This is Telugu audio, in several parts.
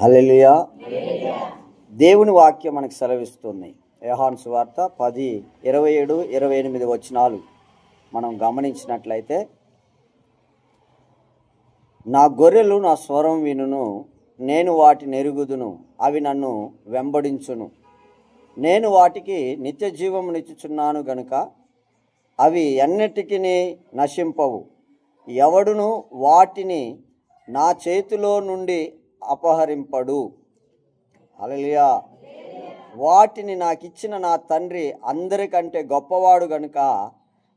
హల్లెలూయా. దేవుని వాక్యం మనకు సెలవిస్తుంది. యోహాను సువార్త 10:27-28 వచనాలు మనం గమనించినట్లయితే, నా గొర్రెలు నా స్వరం వినును, నేను వాటిని ఎరుగుదును, అవి నన్ను వెంబడించును, నేను వాటికి నిత్య జీవమునిచ్చుచున్నాను గనుక అవి ఎన్నటికీ నశింపవు, ఎవడును వాటిని నా చేతిలో నుండి అపహరింపడు. హల్లెలూయా. వాటిని నాకిచ్చిన నా తండ్రి అందరికంటే గొప్పవాడు గనుక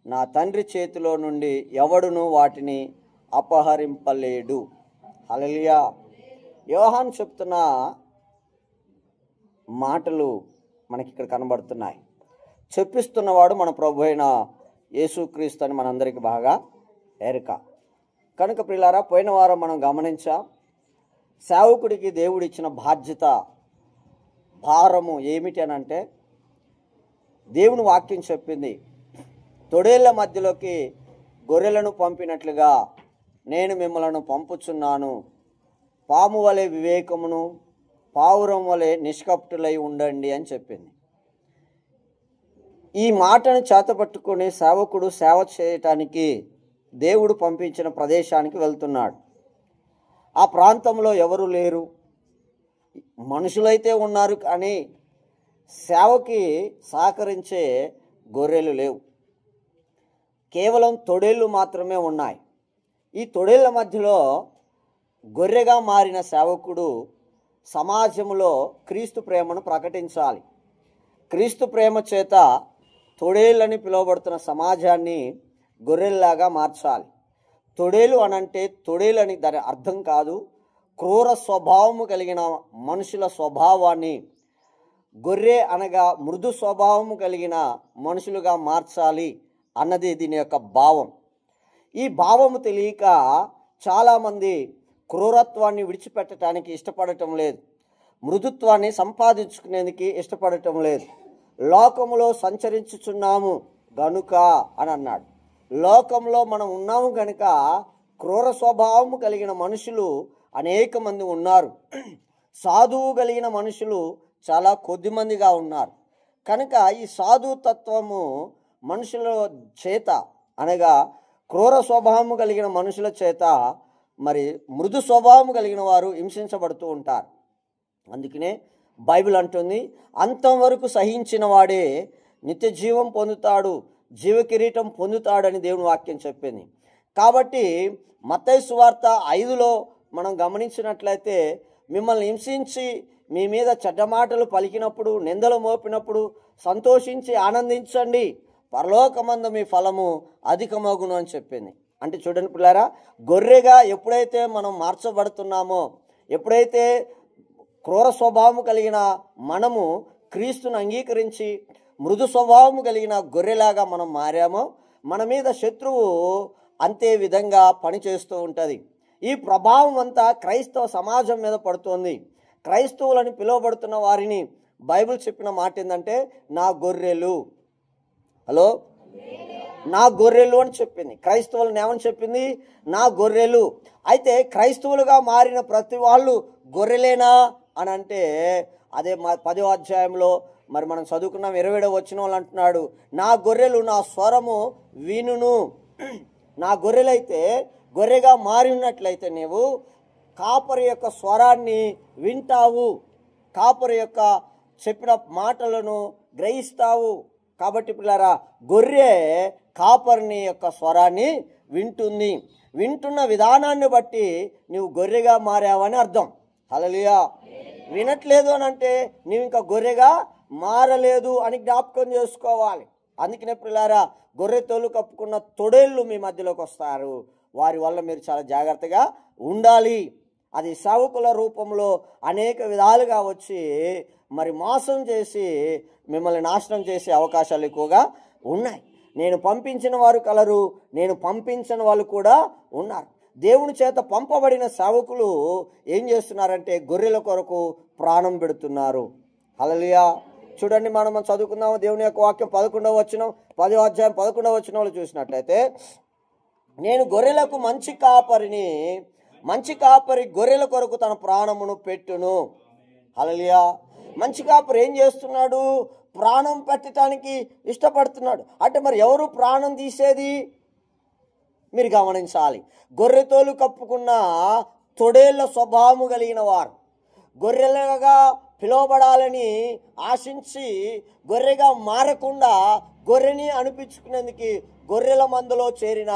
నా తండ్రి చేతిలో నుండి ఎవడును వాటిని అపహరింపలేడు. హల్లెలూయా. యోహాను చెప్తున్న మాటలు మనకి ఇక్కడ కనబడుతున్నాయి. చెప్పిస్తున్నవాడు మన ప్రభు అయిన యేసుక్రీస్తు అని మనందరికీ బాగా ఎరుక. కనుక ప్రియులారా, పోయిన వారం మనం గమనించాం, సేవకుడికి దేవుడిచ్చిన బాధ్యత, భారము ఏమిటి అని అంటే, దేవుని వాక్యం చెప్పింది, తొడేళ్ల మధ్యలోకి గొర్రెలను పంపినట్లుగా నేను మిమ్మలను పంపుచున్నాను, పాము వలె వివేకమును పావురం వలె నిష్కపటులై ఉండండి అని చెప్పింది. ఈ మాటను చేతపట్టుకొని సేవకుడు సేవ చేయటానికి దేవుడు పంపించిన ప్రదేశానికి వెళ్తున్నాడు. ఆ ప్రాంతంలో ఎవరు లేరు, మనుషులైతే ఉన్నారు, కానీ సేవకి సహకరించే గొర్రెలు లేవు. కేవలం తొడేళ్ళు మాత్రమే ఉన్నాయి. ఈ తొడేళ్ల మధ్యలో గొర్రెగా మారిన సేవకుడు సమాజంలో క్రీస్తు ప్రేమను ప్రకటించాలి. క్రీస్తు ప్రేమ చేత తొడేళ్ళని పిలువబడుతున్న సమాజాన్ని గొర్రెల్లాగా మార్చాలి. తొడేలు అనంటే తొడేలని దాని అర్థం కాదు, క్రూర స్వభావము కలిగిన మనుషుల స్వభావాన్ని, గొర్రె అనగా మృదు స్వభావము కలిగిన మనుషులుగా మార్చాలి అన్నది దీని యొక్క భావం. ఈ భావము తెలియక చాలామంది క్రూరత్వాన్ని విడిచిపెట్టడానికి ఇష్టపడటం లేదు, మృదుత్వాన్ని సంపాదించుకునేందుకు ఇష్టపడటం లేదు. లోకములో సంచరించుచున్నాము గనుక అని అన్నాడు. లోకంలో మనం ఉన్నాము కనుక క్రూర స్వభావము కలిగిన మనుషులు అనేక మంది ఉన్నారు, సాధువు కలిగిన మనుషులు చాలా కొద్దిమందిగా ఉన్నారు. కనుక ఈ సాధుతత్వము మనుషుల చేత, అనగా క్రూర స్వభావము కలిగిన మనుషుల చేత మరి మృదు స్వభావము కలిగిన వారు హింసించబడుతూ ఉంటారు. అందుకనే బైబిల్ అంటుంది, అంతం వరకు సహించిన వాడే నిత్య జీవం పొందుతాడు, జీవ కిరీటం పొందుతాడని దేవుని వాక్యం చెప్పింది. కాబట్టి మత్తయి సువార్త 5లో మనం గమనించినట్లయితే, మిమ్మల్ని హింసించి మీ మీద చెడ్డ మాటలు పలికినప్పుడు, నిందలు మోపినప్పుడు సంతోషించి ఆనందించండి, పరలోకమందు మీ ఫలము అధికమగును అని చెప్పింది. అంటే చూడండి పిల్లారా, గొర్రెగా ఎప్పుడైతే మనం మార్చబడుతున్నామో, ఎప్పుడైతే క్రూర స్వభావము కలిగిన మనము క్రీస్తును అంగీకరించి మృదు స్వభావము కలిగిన గొర్రెలాగా మనం మారామో, మన మీద శత్రువు అంతే విధంగా పనిచేస్తూ ఉంటుంది. ఈ ప్రభావం అంతా క్రైస్తవ సమాజం మీద పడుతోంది. క్రైస్తవులని పిలువబడుతున్న వారిని బైబిల్ చెప్పిన మాట ఏంటంటే, నా గొర్రెలు. హలో, నా గొర్రెలు అని చెప్పింది. క్రైస్తవులను ఏమని చెప్పింది? నా గొర్రెలు. అయితే క్రైస్తవులుగా మారిన ప్రతి వాళ్ళు గొర్రెలేనా అని అంటే, అదే 10వ అధ్యాయంలో మరి మనం చదువుకున్నాం, 27వ వచనంలో అంటున్నాడు, నా గొర్రెలు నా స్వరము వినును. నా గొర్రెలైతే, గొర్రెగా మారి ఉన్నట్లయితే నీవు కాపరి యొక్క స్వరాన్ని వింటావు, కాపరి యొక్క చెప్పిన మాటలను గ్రహిస్తావు. కాబట్టి పిల్లారా, గొర్రె కాపరిని యొక్క స్వరాన్ని వింటుంది. వింటున్న విధానాన్ని బట్టి నీవు గొర్రెగా మారావని అర్థం. హల్లెలూయా. వినట్లేదు అని అంటే నీవు ఇంకా గొర్రెగా మారలేదు అని జ్ఞాపకం చేసుకోవాలి. అందుకనే పిల్లారా, గొర్రె తోలు కప్పుకున్న తొడేళ్ళు మీ మధ్యలోకి వస్తారు. వారి వల్ల మీరు చాలా జాగ్రత్తగా ఉండాలి. అది సేవకుల రూపంలో అనేక విధాలుగా వచ్చి మరి మోసం చేసి మిమ్మల్ని నాశనం చేసే అవకాశాలు ఎక్కువగా ఉన్నాయి. నేను పంపించిన వారు కలరు, నేను పంపించని వాళ్ళు కూడా ఉన్నారు. దేవుని చేత పంపబడిన సేవకులు ఏం చేస్తున్నారంటే గొర్రెల కొరకు ప్రాణం పెడుతున్నారు. హల్లెలూయా. చూడండి, మనం చదువుకుందాము దేవుని యొక్క వాక్యం 11వ వచనం, 10వ అధ్యాయం 11వ వచనంలో చూసినట్లయితే, నేను గొర్రెలకు మంచి కాపరిని, మంచి కాపరి గొర్రెల కొరకు తన ప్రాణమును పెట్టును. హల్లెలూయా. మంచి కాపరి ఏం చేస్తున్నాడు? ప్రాణం పెట్టడానికి ఇష్టపడుతున్నాడు. అంటే మరి ఎవరు ప్రాణం తీసేది? మీరు గమనించాలి. గొర్రెతోలు కప్పుకున్న తొడేళ్ల స్వభావము కలిగిన వారు, గొర్రెలుగా పిలువబడాలని ఆశించి గొర్రెగా మారకుండా గొర్రెని అనిపించుకునేందుకు గొర్రెల మందలో చేరిన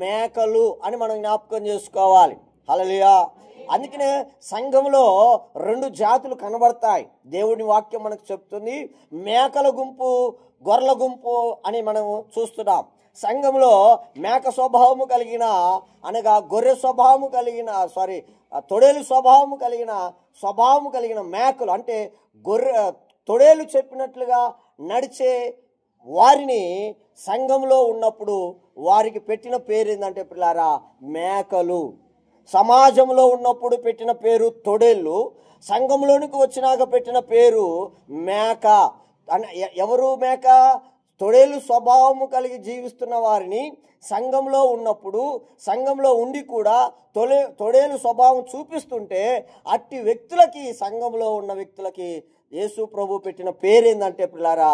మేకలు అని మనం జ్ఞాపకం చేసుకోవాలి. హల్లెలూయా. అందుకనే సంఘంలో 2 జాతులు కనబడతాయి. దేవుని వాక్యం మనకు చెప్తుంది. మేకల గుంపు, గొర్రెల గుంపు అని మనం చూస్తున్నాం. సంఘంలో మేక స్వభావము కలిగిన అనగా గొర్రె స్వభావము కలిగిన తొడేలు స్వభావము కలిగిన మేకలు, అంటే తొడేలు చెప్పినట్లుగా నడిచే వారిని సంఘంలో ఉన్నప్పుడు వారికి పెట్టిన పేరు ఏంటంటే పిల్లారా, మేకలు. సమాజంలో ఉన్నప్పుడు పెట్టిన పేరు తొడేళ్ళు, సంఘంలోనికి వచ్చినాక పెట్టిన పేరు మేక. ఎవరు మేక? తొడేలు స్వభావము కలిగి జీవిస్తున్న వారిని సంఘంలో ఉన్నప్పుడు, సంఘంలో ఉండి కూడా తొడేలు స్వభావం చూపిస్తుంటే అట్టి వ్యక్తులకి, సంఘంలో ఉన్న వ్యక్తులకి యేసు ప్రభు పెట్టిన పేరేందంటే పిల్లారా,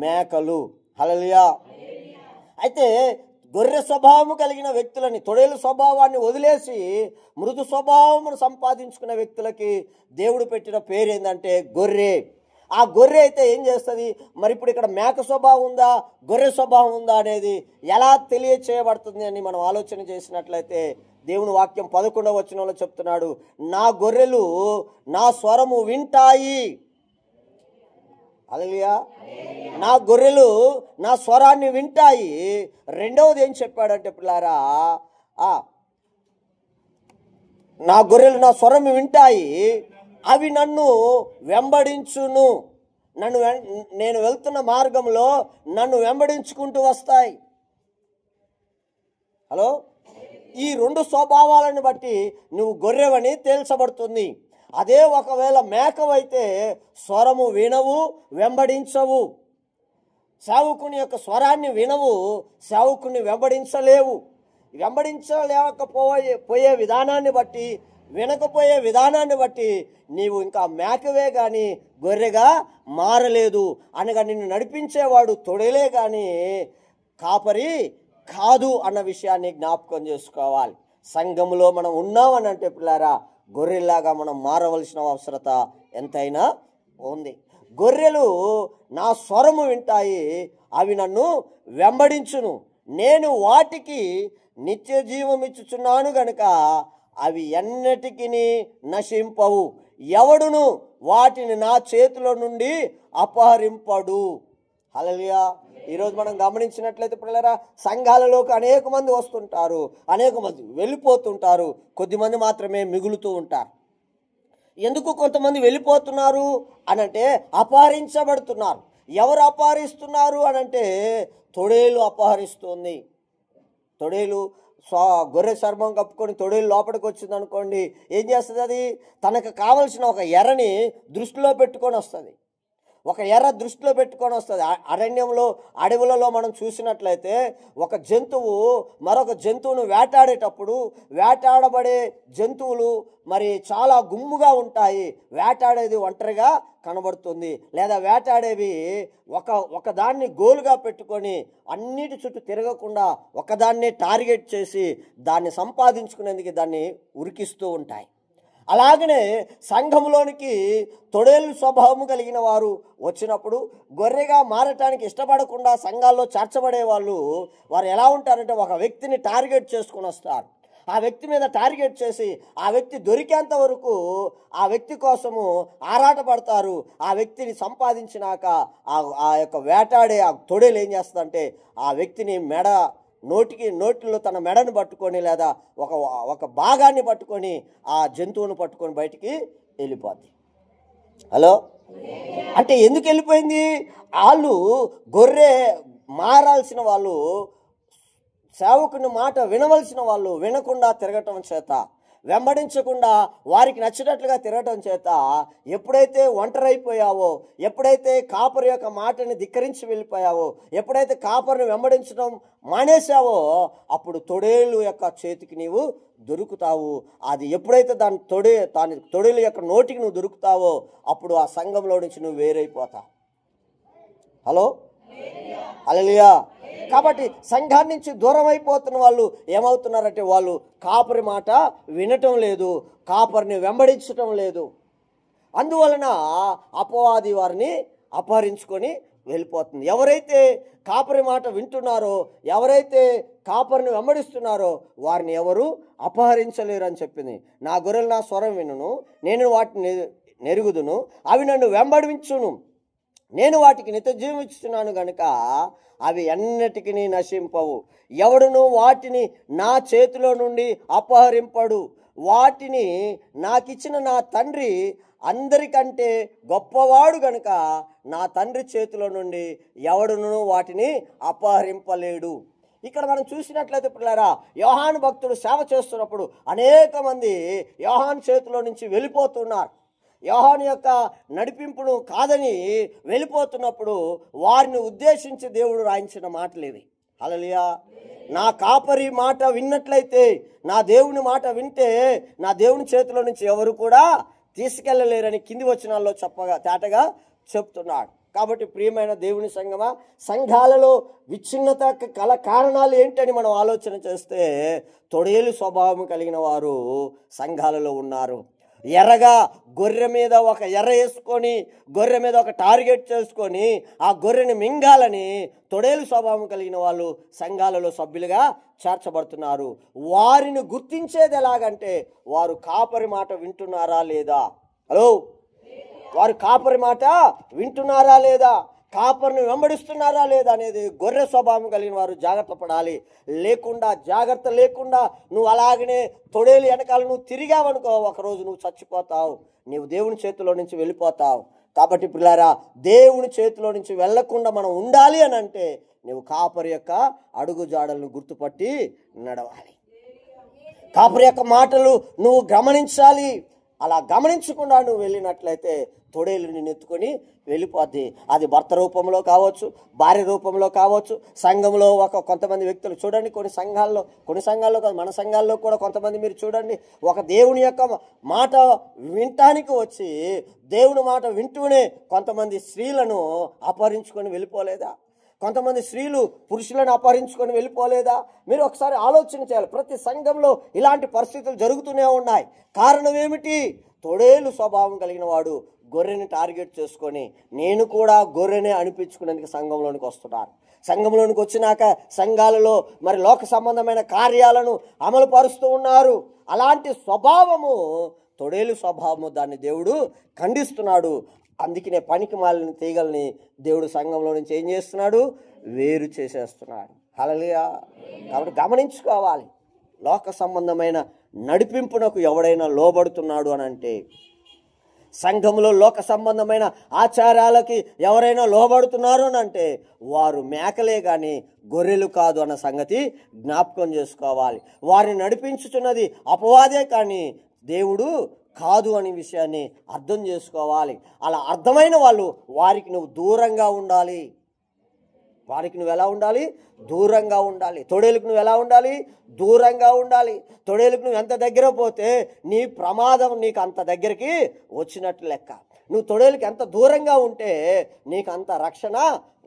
మేకలు. హల్లెలూయా. అయితే గొర్రె స్వభావము కలిగిన వ్యక్తులని, తొడేలు స్వభావాన్ని వదిలేసి మృదు స్వభావమును సంపాదించుకున్న వ్యక్తులకి దేవుడు పెట్టిన పేరు ఏంటంటే గొర్రె. ఆ గొర్రె అయితే ఏం చేస్తుంది? మరి ఇప్పుడు ఇక్కడ మేక స్వభావం ఉందా, గొర్రె స్వభావం ఉందా అనేది ఎలా తెలియచేయబడుతుంది అని మనం ఆలోచన చేసినట్లయితే దేవుని వాక్యం 11వ వచనంలో చెప్తున్నాడు, నా గొర్రెలు నా స్వరము వింటాయి. హల్లెలూయా. నా గొర్రెలు నా స్వరాన్ని వింటాయి. రెండవది ఏం చెప్పాడంటే పిల్లారా, నా గొర్రెలు నా స్వరం వింటాయి, అవి నన్ను వెంబడించును. నేను వెళ్తున్న మార్గంలో నన్ను వెంబడించుకుంటూ వస్తాయి. హలో. ఈ 2 స్వభావాలను బట్టి నువ్వు గొర్రెవని తేల్చబడుతుంది. అదే ఒకవేళ మేకవైతే స్వరము వినవు, వెంబడించవు. సేవకుని యొక్క స్వరాన్ని వినవు, సేవకుని వెంబడించలేవు. వెంబడించలేకపోయే విధానాన్ని బట్టి, వినకపోయే విధానాన్ని బట్టి నీవు ఇంకా మేకవే కానీ గొర్రెగా మారలేదు అనగా నిన్ను నడిపించేవాడు తొడేలే కానీ కాపరి కాదు అన్న విషయాన్ని జ్ఞాపకం చేసుకోవాలి. సంఘంలో మనం ఉన్నామని అంటే పిల్లారా, గొర్రెలాగా మనం మారవలసిన అవసరత ఎంతైనా ఉంది. గొర్రెలు నా స్వరము వింటాయి, అవి నన్ను వెంబడించును. నేను వాటికి నిత్య జీవం ఇచ్చుచున్నాను గనుక అవి ఎన్నటికి నశింపవు. ఎవడును వాటిని నా చేతిలో నుండి అపహరింపడు. హల్లెలూయా. ఈరోజు మనం గమనించినట్లయితే పిల్లరా, సంఘాలలోకి అనేక మంది వస్తుంటారు, అనేక మంది వెళ్ళిపోతుంటారు, కొద్దిమంది మాత్రమే మిగులుతూ ఉంటారు. ఎందుకు కొంతమంది వెళ్ళిపోతున్నారు అనంటే అపహరించబడుతున్నారు. ఎవరు అపహరిస్తున్నారు అనంటే తొడేలు అపహరిస్తుంది. తొడేలు గొర్రె చర్మం కప్పుకొని తొడేలు లోపలికి వచ్చింది అనుకోండి, ఏం చేస్తుంది? అది తనకు కావలసిన ఒక ఎర్రని దృష్టిలో పెట్టుకొని వస్తుంది. ఒక ఎర్ర దృష్టిలో పెట్టుకొని వస్తుంది. అరణ్యంలో, అడవులలో మనం చూసినట్లయితే ఒక జంతువు మరొక జంతువును వేటాడేటప్పుడు వేటాడబడే జంతువులు మరి చాలా గుమ్ముగా ఉంటాయి. వేటాడేది ఒంటరిగా కనబడుతుంది, లేదా వేటాడేవి ఒకదాన్ని గోలుగా పెట్టుకొని అన్నిటి చుట్టూ తిరగకుండా ఒకదాన్నే టార్గెట్ చేసి దాన్ని సంపాదించుకునేందుకు దాన్ని ఉరికిస్తూ ఉంటాయి. అలాగనే సంఘంలోనికి తొడేలు స్వభావము కలిగిన వారు వచ్చినప్పుడు గొర్రెగా మారటానికి ఇష్టపడకుండా సంఘాల్లో చేర్చబడే వారు ఎలా ఉంటారంటే ఒక వ్యక్తిని టార్గెట్ చేసుకుని వస్తారు. ఆ వ్యక్తి మీద టార్గెట్ చేసి ఆ వ్యక్తి దొరికేంత వరకు ఆ వ్యక్తి కోసము ఆరాటపడతారు. ఆ వ్యక్తిని సంపాదించినాక ఆ యొక్క వేటాడే ఆ తొడేలు ఏం చేస్తుందంటే ఆ వ్యక్తిని నోటిలో తన మెడను పట్టుకొని లేదా ఒక భాగాన్ని పట్టుకొని ఆ జంతువును పట్టుకొని బయటికి వెళ్ళిపోద్ది. హలో. అంటే ఎందుకు వెళ్ళిపోయింది? వాళ్ళు గొర్రె మారాల్సిన వాళ్ళు, సేవకుని మాట వినవలసిన వాళ్ళు వినకుండా తిరగటం చేత, వెంబడించకుండా వారికి నచ్చినట్లుగా తిరగటం చేత ఎప్పుడైతే ఒంటరైపోయావో, ఎప్పుడైతే కాపరి యొక్క మాటని ధిక్కరించి వెళ్ళిపోయావో, ఎప్పుడైతే కాపరిని వెంబడించడం మానేశావో అప్పుడు తొడేలు యొక్క చేతికి నీవు దొరుకుతావు. అది ఎప్పుడైతే దాని తొడేల యొక్క నోటికి నువ్వు దొరుకుతావో అప్పుడు ఆ సంఘంలో నుంచి నువ్వు వేరైపోతావు. హలో, హల్లెలూయా. కాబట్టి సంఘాన్ని నుంచి దూరం అయిపోతున్న వాళ్ళు ఏమవుతున్నారంటే వాళ్ళు కాపరి మాట వినటం లేదు, కాపరిని వెంబడించటం లేదు. అందువలన అపవాది వారిని అపహరించుకొని వెళ్ళిపోతుంది. ఎవరైతే కాపరి మాట వింటున్నారో, ఎవరైతే కాపరిని వెంబడిస్తున్నారో వారిని ఎవరు అపహరించలేరు అని చెప్పింది. నా గొర్రెలు నా స్వరం వినును, నేను వాటిని నెరుగుదును, అవి నన్ను వెంబడించును, నేను వాటికి నిత్య జీవం ఇస్తున్నాను గనుక అవి ఎన్నటికి నశింపవు. ఎవడును వాటిని నా చేతిలో నుండి అపహరింపడు. వాటిని నాకిచ్చిన నా తండ్రి అందరికంటే గొప్పవాడు గనుక నా తండ్రి చేతిలో నుండి ఎవడును వాటిని అపహరింపలేడు. ఇక్కడ మనం చూసినట్లయితే పిల్లరా, యోహాను భక్తుడు సేవ చేస్తున్నప్పుడు అనేక మంది యోహాను చేతిలో నుంచి వెళ్ళిపోతున్నారు. యోహాను యొక్క నడిపింపును కాదని వెళ్ళిపోతున్నప్పుడు వారిని ఉద్దేశించి దేవుడు రాయించిన మాటలు ఇవి. హల్లెలూయా. నా కాపరి మాట విన్నట్లయితే, నా దేవుని మాట వింటే నా దేవుని చేతిలో నుంచి ఎవరు కూడా తీసుకెళ్ళలేరని కింది వచనాల్లో తేటగా చెప్తున్నాడు. కాబట్టి ప్రియమైన దేవుని సంఘమా, సంఘాలలో విచ్ఛిన్నత కల కారణాలు ఏంటని మనం ఆలోచన చేస్తే తొడేలు స్వభావం కలిగిన వారు సంఘాలలో ఉన్నారు. ఎర్రగా గొర్రె మీద ఒక ఎర్ర వేసుకొని, గొర్రె మీద ఒక టార్గెట్ చేసుకొని ఆ గొర్రెని మింగాలని తొడేలు స్వభావం కలిగిన వాళ్ళు సంఘాలలో సభ్యులుగా చేర్చబడుతున్నారు. వారిని గుర్తించేది ఎలాగంటే వారు కాపరి మాట వింటున్నారా లేదా. హలో, వారు కాపరి మాట వింటున్నారా లేదా, కాపరిని వెంబడిస్తున్నారా లేదా అనేది గొర్రె స్వభావం కలిగిన వారు జాగ్రత్త పడాలి. జాగ్రత్త లేకుండా నువ్వు అలాగనే తొడేలు వెనకాల నువ్వు తిరిగావనుకో, ఒకరోజు నువ్వు చచ్చిపోతావు, నీవు దేవుని చేతిలో నుంచి వెళ్ళిపోతావు. కాబట్టి పిల్లారా, దేవుని చేతిలో నుంచి వెళ్లకుండా మనం ఉండాలి అని అంటే నువ్వు కాపరి యొక్క అడుగు జాడలను గుర్తుపట్టి నడవాలి. కాపరి యొక్క మాటలు నువ్వు గమనించాలి. అలా గమనించకుండా నువ్వు వెళ్ళినట్లయితే తొడేలు నిన్ను ఎత్తుకొని వెళ్ళిపోద్ది. అది భర్త రూపంలో కావచ్చు, భార్య రూపంలో కావచ్చు, సంఘంలో కొంతమంది వ్యక్తులు చూడండి, కొన్ని సంఘాల్లో కాదు, మన సంఘాల్లో కూడా కొంతమంది మీరు చూడండి, ఒక దేవుని యొక్క మాట వినటానికి వచ్చి దేవుని మాట వింటూనే కొంతమంది స్త్రీలను అపహరించుకొని వెళ్ళిపోలేదా? కొంతమంది స్త్రీలు పురుషులను అపహరించుకొని వెళ్ళిపోలేదా? మీరు ఒకసారి ఆలోచన చేయాలి. ప్రతి సంఘంలో ఇలాంటి పరిస్థితులు జరుగుతూనే ఉన్నాయి. కారణం ఏమిటి? తొడేలు స్వభావం కలిగిన వాడు గొర్రెని టార్గెట్ చేసుకొని నేను కూడా గొర్రెనే అనిపించుకునేందుకు సంఘంలోనికి వస్తున్నారు. సంఘంలోనికి వచ్చినాక సంఘాలలో మరి లోక సంబంధమైన కార్యాలను అమలు పరుస్తూ ఉన్నారు. అలాంటి స్వభావము తొడేలు స్వభావము, దాన్ని దేవుడు ఖండిస్తున్నాడు. అందుకనే పనికి మాలిన తీగల్ని దేవుడు సంఘంలో నుంచి ఏం చేస్తున్నాడు? వేరు చేసేస్తున్నాడు. హల్లెలూయా. కాబట్టి గమనించుకోవాలి, లోక సంబంధమైన నడిపింపునకు ఎవడైనా లోబడుతున్నాడు అని అంటే, సంఘంలో లోక సంబంధమైన ఆచారాలకి ఎవరైనా లోబడుతున్నారు అని అంటే వారు మేకలే కానీ గొర్రెలు కాదు అన్న సంగతి జ్ఞాపకం చేసుకోవాలి. వారిని నడిపించుతున్నది అపవాదే కానీ దేవుడు కాదు అనే విషయాన్ని అర్థం చేసుకోవాలి. అలా అర్థమైన వాళ్ళు వారికి నువ్వు దూరంగా ఉండాలి. వారికి నువ్వు ఎలా ఉండాలి? దూరంగా ఉండాలి. తొడేలుకు నువ్వు ఎలా ఉండాలి? దూరంగా ఉండాలి. తొడేలుకు నువ్వు ఎంత దగ్గర పోతే నీ ప్రమాదం నీకు అంత దగ్గరికి వచ్చినట్లు లెక్క. నువ్వు తొడేలుకి ఎంత దూరంగా ఉంటే నీకు అంత రక్షణ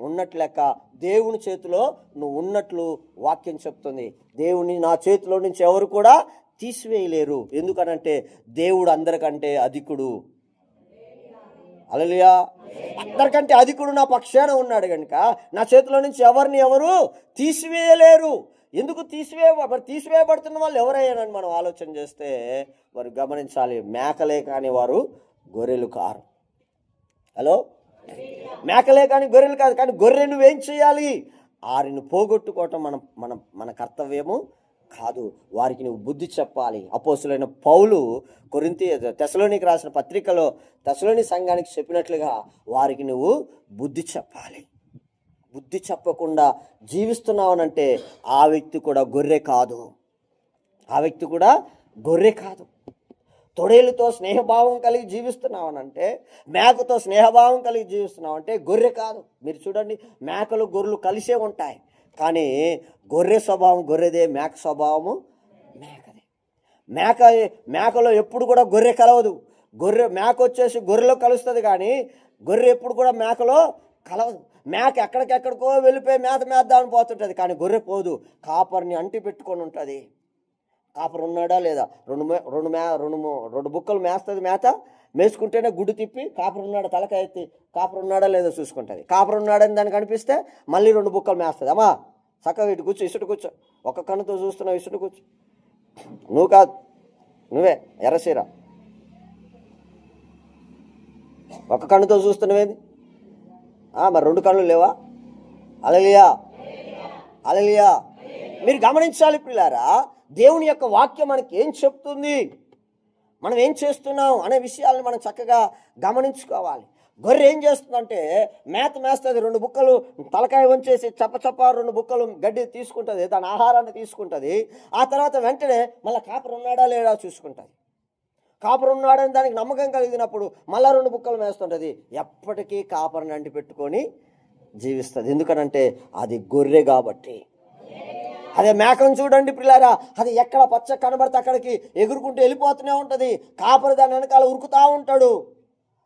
ఉన్నట్లు లెక్క. దేవుని చేతిలో నువ్వు ఉన్నట్లు వాక్యం చెప్తుంది. దేవుని నా చేతిలో నుంచి ఎవరు కూడా తీసివేయలేరు. ఎందుకనంటే దేవుడు అందరికంటే అధికుడు. హల్లెలూయా. అందరికంటే అధికుడు నా పక్షాన ఉన్నాడు కనుక నా చేతిలో నుంచి ఎవరు తీసివేయలేరు. ఎందుకు తీసివేయబడుతున్న వాళ్ళు ఎవరయ్యానని మనం ఆలోచన చేస్తే వారు గమనించాలి, మేకలే కానీ వారు గొర్రెలు కారు. హలో, మేకలే కానీ గొర్రెలు కాదు. కానీ గొర్రె నువ్వేం చేయాలి? వారిని పోగొట్టుకోవటం మన కర్తవ్యము కాదు. వారికి నువ్వు బుద్ధి చెప్పాలి. అపోస్తులైన పౌలు తెస్సలోనికి రాసిన పత్రికలో తెస్సలోని సంఘానికి చెప్పినట్లుగా వారికి నువ్వు బుద్ధి చెప్పాలి. బుద్ధి చెప్పకుండా జీవిస్తున్నావనంటే ఆ వ్యక్తి కూడా గొర్రె కాదు. ఆ వ్యక్తి కూడా గొర్రె కాదు. తొడేలుతో స్నేహభావం కలిగి జీవిస్తున్నావనంటే, మేకతో స్నేహభావం కలిగి జీవిస్తున్నావంటే గొర్రె కాదు. మీరు చూడండి, మేకలు గొర్రెలు కలిసే ఉంటాయి. కానీ గొర్రె స్వభావం గొర్రెదే, మేక స్వభావము మేకదే. మేకలో ఎప్పుడు కూడా గొర్రె కలవదు. మేక వచ్చేసి గొర్రెలో కలుస్తుంది, కానీ గొర్రె ఎప్పుడు కూడా మేకలో కలవదు. మేక ఎక్కడికెక్కడికో వెళ్ళిపోయి మేద్దామని పోతుంటుంది, కానీ గొర్రె పోదు, కాపర్ని అంటి పెట్టుకొని ఉంటుంది. కాపర్ ఉన్నాడా లేదా, రెండు బుక్కలు మేస్తుంది, మేత మేసుకుంటేనే గుడ్డు తిప్పి కాపర్ ఉన్నాడా తలకాయ ఎత్తి కాపర్ ఉన్నాడా లేదో చూసుకుంటుంది. కాపర్ ఉన్నాడని దానికి అనిపిస్తే మళ్ళీ 2 బుక్కలు మేస్తుంది. అమ్మా చక్కగా ఇటు కూర్చో, ఇసుటు కూర్చో, ఒక్క కన్నుతో చూస్తున్నావు, ఇసుటు కూర్చో. నువ్వు కాదు, నువ్వే ఎర్రసీర, ఒక్క కన్నుతో చూస్తున్నావేంది? మరి 2 కళ్ళు లేవా? హల్లెలూయా, హల్లెలూయా. మీరు గమనించాలి ప్రియులారా, దేవుని యొక్క వాక్యం మనకి ఏం చెప్తుంది, మనం ఏం చేస్తున్నాం అనే విషయాలను మనం చక్కగా గమనించుకోవాలి. గొర్రె ఏం చేస్తుందంటే మేస్తుంది, 2 బుక్కలు తలకాయ వంచేసి చప్ప 2 బుక్కలు గడ్డి తీసుకుంటుంది, దాని ఆహారాన్ని తీసుకుంటుంది. ఆ తర్వాత వెంటనే మళ్ళీ కాపర్ ఉన్నాడా లేడా చూసుకుంటుంది. కాపర్ ఉన్నాడని దానికి నమ్మకం కలిగినప్పుడు మళ్ళీ 2 బుక్కలు మేస్తుంటుంది. ఎప్పటికీ కాపర్ని అంటి పెట్టుకొని జీవిస్తుంది. ఎందుకనంటే అది గొర్రె కాబట్టి. అదే మేకను చూడండి పిల్లారా, అది ఎక్కడ పచ్చ కనబడితే అక్కడికి ఎగురుకుంటూ వెళ్ళిపోతూనే ఉంటుంది. కాపరి దాని వెనకాల ఉరుకుతూ ఉంటాడు,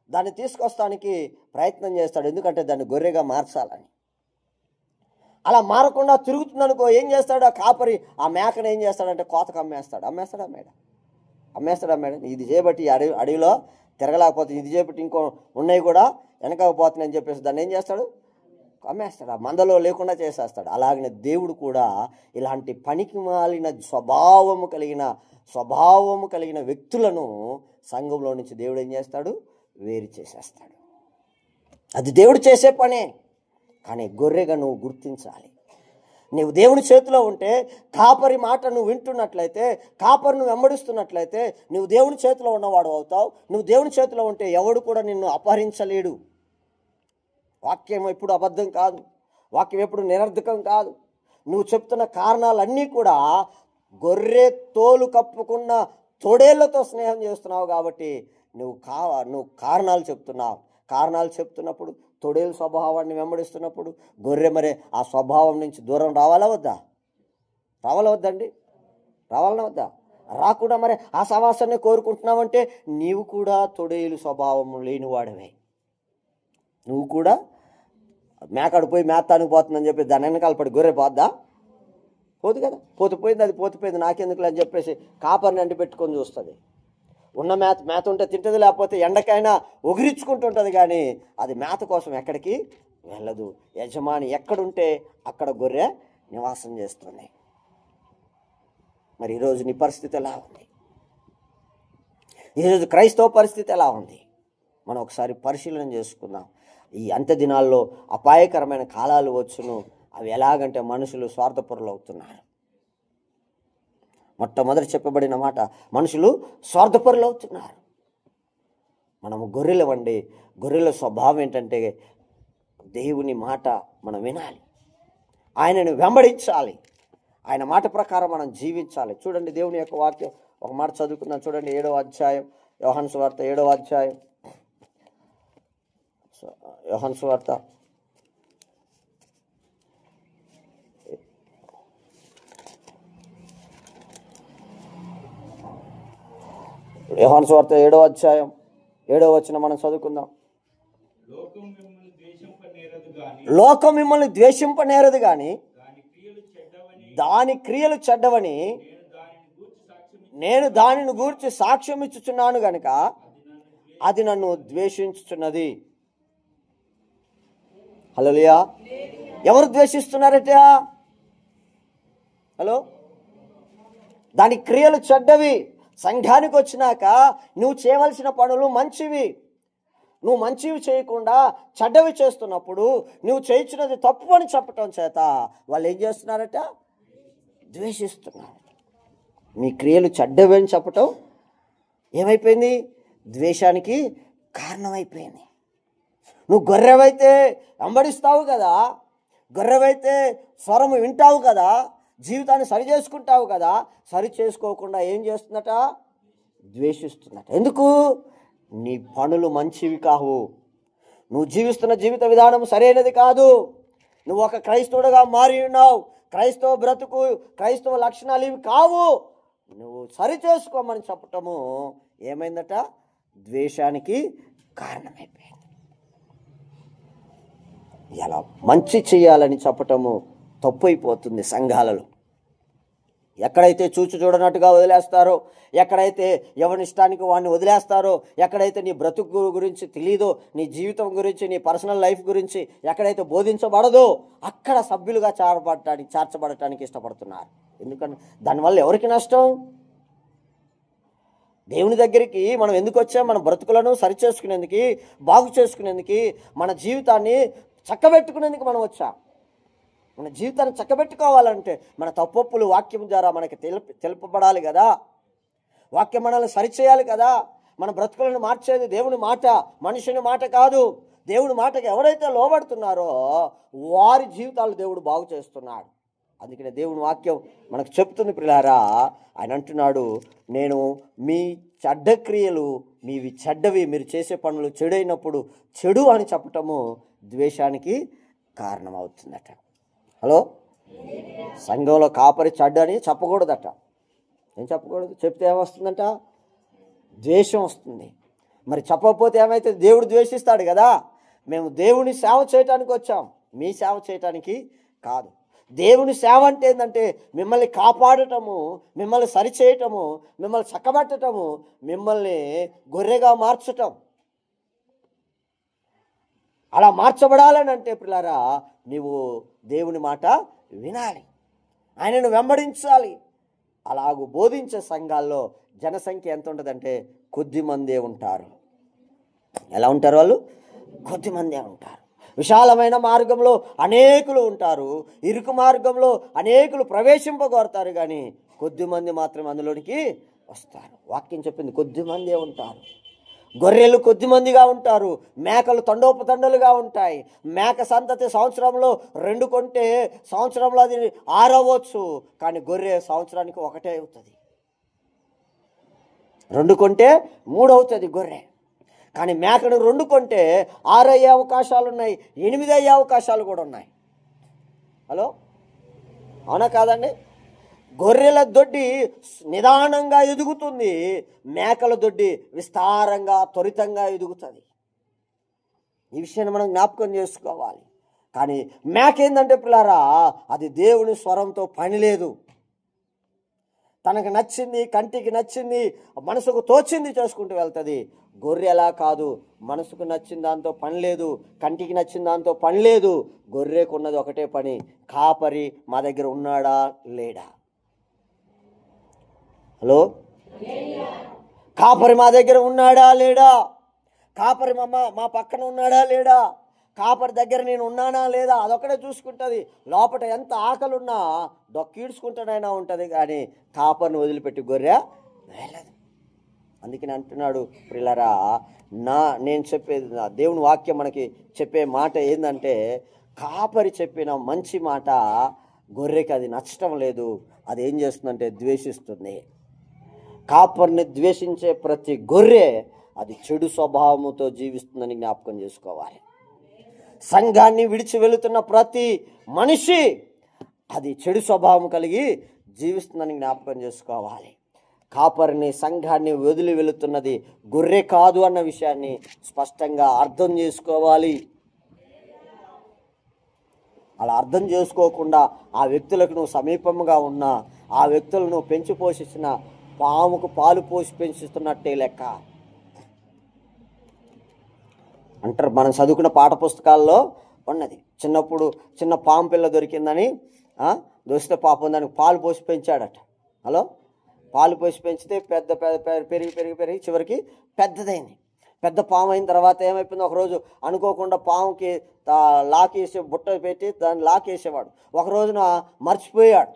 దాన్ని తీసుకొస్తానికి ప్రయత్నం చేస్తాడు, ఎందుకంటే దాన్ని గొర్రెగా మార్చాలని. అలా మారకుండా తిరుగుతుందనుకో, ఏం చేస్తాడు ఆ కాపరి, ఆ మేకను ఏం చేస్తాడంటే కోతకు అమ్మేస్తాడా మేడం. ఇది చేయబట్టి అడవిలో తిరగలేకపోతే, ఇది చేయబట్టి ఇంకో ఉన్నాయి కూడా వెనకపోతున్నాయని చెప్పేసి దాన్ని ఏం చేస్తాడు, అమ్మేస్తాడు, ఆ మందలో లేకుండా చేసేస్తాడు. అలాగనే దేవుడు కూడా ఇలాంటి పనికి మాలిన స్వభావము కలిగిన వ్యక్తులను సంఘంలో నుంచి దేవుడు ఏం చేస్తాడు, వేరు చేసేస్తాడు. అది దేవుడు చేసే పనే. కానీ గొర్రెగా నువ్వు గుర్తించాలి. నీవు దేవుని చేతిలో ఉంటే, కాపరి మాట నువ్వు వింటున్నట్లయితే, కాపరి నువ్వు వెంబడిస్తున్నట్లయితే, నువ్వు దేవుని చేతిలో ఉన్నవాడు అవుతావు. నువ్వు దేవుని చేతిలో ఉంటే ఎవడు కూడా నిన్ను అపహరించలేడు. వాక్యం ఎప్పుడు అబద్ధం కాదు, వాక్యం ఎప్పుడు నిరర్ధకం కాదు. నువ్వు చెప్తున్న కారణాలన్నీ కూడా గొర్రె తోలు కప్పుకున్న తోడేళ్లతో స్నేహం చేస్తున్నావు కాబట్టి నువ్వు కారణాలు చెప్తున్నావు. కారణాలు చెప్తున్నప్పుడు, తొడేలు స్వభావాన్ని వెంబడిస్తున్నప్పుడు గొర్రె మరి ఆ స్వభావం నుంచి దూరం రావాలా వద్దా? రావాలన్నా వద్దా? రాకుండా మరి ఆ సవాసాన్ని కోరుకుంటున్నావంటే నీవు కూడా తొడేలు స్వభావం లేనివాడవే. నువ్వు కూడా మేకాడు పోయి మేత్తానికి పోతుందని చెప్పి దాని వెనకాల పడి గొర్రె పోద్దా? పోదు కదా. పోతుంది, అది పోతుంది, నాకెందుకులే అని చెప్పేసి కాపర్ని అంటి పెట్టుకొని చూస్తుంది. ఉన్న మేత ఉంటే తింటుంది, లేకపోతే ఎండకైనా ఒగిరించుకుంటుంటుంది, కానీ అది మేత కోసం ఎక్కడికి వెళ్ళదు. యజమాని ఎక్కడుంటే అక్కడ గొర్రె నివాసం చేస్తుంది. మరి ఈరోజు నీ పరిస్థితి ఎలా ఉంది? ఈరోజు క్రైస్తవ పరిస్థితి ఎలా ఉంది? మనం ఒకసారి పరిశీలన చేసుకుందాం. ఈ అంత్య దినాల్లో అపాయకరమైన కాలాలు వచ్చును. అవి ఎలాగంటే మనుషులు స్వార్థపరులు అవుతున్నారు. మొట్టమొదటి చెప్పబడిన మాట, మనుషులు స్వార్థపరులు అవుతున్నారు. మనము గొర్రెల స్వభావం ఏంటంటే దేవుని మాట మనం వినాలి, ఆయనను వెంబడించాలి, ఆయన మాట ప్రకారం మనం జీవించాలి. చూడండి దేవుని యొక్క వాక్యం, ఒక మాట చదువుకుందాం. చూడండి 7వ అధ్యాయం, యోహాను సువార్త 7వ అధ్యాయం, యోహాను సువార్త 7వ అధ్యాయం 7వ వచనం మనం చదువుకుందాం. లోకం మిమ్మల్ని ద్వేషింపనేరదు గాని దాని క్రియలు చెడ్డవని నేను దానిని గూర్చి సాక్ష్యం ఇచ్చుచున్నాను గనుక అది నన్ను ద్వేషించుచున్నది. హల్లెలూయా. ఎవరు ద్వేషిస్తున్నారట? హలో, దాని క్రియలు చెడ్డవి. సంఘానికి వచ్చినాక నువ్వు చేయవలసిన పనులు మంచివి, నువ్వు మంచివి చేయకుండా చెడ్డవి చేస్తున్నప్పుడు నువ్వు చేయించినది తప్పు అని చెప్పటం చేత వాళ్ళు ఏం చేస్తున్నారట? ద్వేషిస్తున్నారు. నీ క్రియలు చెడ్డవి అని చెప్పటం ఏమైపోయింది? ద్వేషానికి కారణమైపోయింది. నువ్వు గొర్రెవైతే వెంబడిస్తావు కదా, గొర్రెవైతే స్వరం వింటావు కదా, జీవితాన్ని సరి చేసుకుంటావు కదా, సరి చేసుకోకుండా ఏం చేస్తుందట? ద్వేషిస్తుందట. ఎందుకు? నీ పనులు మంచివి కావు, నువ్వు జీవిస్తున్న జీవిత విధానం సరైనది కాదు, నువ్వు ఒక క్రైస్తవుడుగా మారి ఉన్నావు, క్రైస్తవ బ్రతుకు, క్రైస్తవ లక్షణాలు ఇవి కావు, నువ్వు సరి చేసుకోమని చెప్పటము ఏమైందట? ద్వేషానికి కారణమైపోయింది. ఎలా మంచి చేయాలని చెప్పటము తప్పు అయిపోతుంది సంఘాలలో. ఎక్కడైతే చూచి చూడనట్టుగా వదిలేస్తారో, ఎక్కడైతే ఎవరినిష్టానికి వాడిని వదిలేస్తారో, ఎక్కడైతే నీ బ్రతుకు గురించి తెలీదో, నీ జీవితం గురించి, నీ పర్సనల్ లైఫ్ గురించి ఎక్కడైతే బోధించబడదో అక్కడ సభ్యులుగా చేర్చబడటానికి ఇష్టపడుతున్నారు. ఎందుకంటే దానివల్ల ఎవరికి నష్టం? దేవుని దగ్గరికి మనం ఎందుకు వచ్చాం? మన బ్రతుకులను సరిచేసుకునేందుకు, బాగు చేసుకునేందుకు, మన జీవితాన్ని చక్కబెట్టుకునేందుకు మనం వచ్చాం. మన జీవితాన్ని చక్కబెట్టుకోవాలంటే మన తప్పొప్పులు వాక్యం ద్వారా మనకి తెలుపబడాలి కదా. వాక్యం మనల్ని సరిచేయాలి కదా. మన బ్రతుకులను మార్చేది దేవుని మాట, మనుషుని మాట కాదు. దేవుని మాటకి ఎవరైతే లోబడుతున్నారో వారి జీవితాలు దేవుడు బాగు చేస్తున్నాడు. అందుకనే దేవుని వాక్యం మనకు చెప్తుంది ప్రియులారా. ఆయన అంటున్నాడు, నేను మీ చెడ్డ క్రియలు మీవి చెడ్డవి, మీరు చేసే పనులు చెడైనప్పుడు చెడు అని చెప్పటము ద్వేషానికి కారణమవుతుందట. హలో, సంఘంలో కాపరి చెడ్డ అని చెప్పకూడదట. ఏం చెప్పకూడదు? చెప్తే ఏమొస్తుందంట? ద్వేషం వస్తుంది. మరి చెప్పకపోతే ఏమైతే? దేవుడు ద్వేషిస్తాడు కదా. మేము దేవుని సేవ చేయటానికి వచ్చాం, మీ సేవ చేయటానికి కాదు. దేవుని సేవ అంటే ఏంటంటే మిమ్మల్ని కాపాడటము, మిమ్మల్ని సరిచేయటము, మిమ్మల్ని చక్కబెట్టటము, మిమ్మల్ని గొర్రెగా మార్చటం. అలా మార్చబడాలని అంటే పిల్లారా నీవు దేవుని మాట వినాలి, ఆయనను వెంబడించాలి. అలాగూ బోధించే సంఘాల్లో జనసంఖ్య ఎంత ఉంటుందంటే కొద్ది మందే ఉంటారు. ఎలా ఉంటారు వాళ్ళు? కొద్ది మందే ఉంటారు. విశాలమైన మార్గంలో అనేకులు ఉంటారు, ఇరుకు మార్గంలో అనేకులు ప్రవేశింపగోరుతారు, కానీ కొద్ది మంది మాత్రమే అందులోనికి వస్తారు. వాక్యం చెప్పింది కొద్ది మందే ఉంటారు. గొర్రెలు కొద్ది మందిగా ఉంటారు, మేకలు తండోపతండలుగా ఉంటాయి. మేక సంతతి సంవత్సరంలో 2 కొంటే సంవత్సరంలో అది 6 అవ్వచ్చు, కానీ గొర్రె సంవత్సరానికి 1 అవుతుంది. 2 కొంటే 3 అవుతుంది గొర్రె. కానీ మేకను 2 కొంటే 6 అయ్యే అవకాశాలు ఉన్నాయి, 8 అయ్యే అవకాశాలు కూడా ఉన్నాయి. హలో, అవునా కాదండి? గొర్రెల దొడ్డి నిదానంగా ఎదుగుతుంది, మేకల దొడ్డి విస్తారంగా త్వరితంగా ఎదుగుతుంది. ఈ విషయాన్ని మనం జ్ఞాపకం చేసుకోవాలి. కానీ మేక ఏంటంటే పిల్లారా, అది దేవుని స్వరంతో పని లేదు. తనకు నచ్చింది, కంటికి నచ్చింది, మనసుకు తోచింది చేసుకుంటూ వెళ్తుంది. గొర్రె ఎలా కాదు, మనసుకు నచ్చిన దాంతో పని లేదు, కంటికి నచ్చిన దాంతో పని లేదు. గొర్రెకున్నది ఒకటే పని, కాపరి మా దగ్గర ఉన్నాడా లేడా. హలో, కాపరి మా దగ్గర ఉన్నాడా లేడా, కాపరి మా పక్కన ఉన్నాడా లేడా, కాపరి దగ్గర నేను ఉన్నానా లేదా, అదొక్కడే చూసుకుంటుంది. లోపల ఎంత ఆకలున్నా డొక్కీడ్చుకుంటానైనా ఉంటుంది, కానీ కాపరిని వదిలిపెట్టి గొర్రె వెళ్ళదు. అందుకని అంటున్నాడు ప్రియులారా, నేను చెప్పేది దేవుని వాక్యం మనకి చెప్పే మాట ఏంటంటే, కాపరి చెప్పిన మంచి మాట గొర్రెకి అది నచ్చటం లేదు, అది ఏం చేస్తుందంటే ద్వేషిస్తుంది. కాపరిని ద్వేషించే ప్రతి గొర్రె అది చెడు స్వభావముతో జీవిస్తుందని జ్ఞాపకం చేసుకోవాలి. సంఘాన్ని విడిచి వెళుతున్న ప్రతి మనిషి అది చెడు స్వభావం కలిగి జీవిస్తుందని జ్ఞాపకం చేసుకోవాలి. కాపరిని, సంఘాన్ని వదిలి వెళుతున్నది గొర్రె కాదు అన్న విషయాన్ని స్పష్టంగా అర్థం చేసుకోవాలి. అలా అర్థం చేసుకోకుండా ఆ వ్యక్తులకు నువ్వు సమీపంగా ఉన్నా, ఆ వ్యక్తులను నువ్వు పెంచి పోషించిన పాముకు పాలు పోసి పెంచుతున్నట్టే లెక్క అంటారు. మనం చదువుకున్న పాఠ పుస్తకాల్లో ఉన్నది. చిన్నప్పుడు చిన్న పాము పిల్ల దొరికిందని దొరికితే పాపం దానికి పాలు పోసి పెంచాడట. హలో, పాలు పోసి పెంచితే పెద్ద పెరిగి పెరిగి పెరిగి చివరికి పెద్దదైంది. పెద్ద పాము అయిన తర్వాత ఏమైపోయింది, ఒకరోజు అనుకోకుండా పాముకి లాకేసి బుట్ట పెట్టి దాన్ని లాకేసేవాడు. ఒక రోజున మర్చిపోయాడు,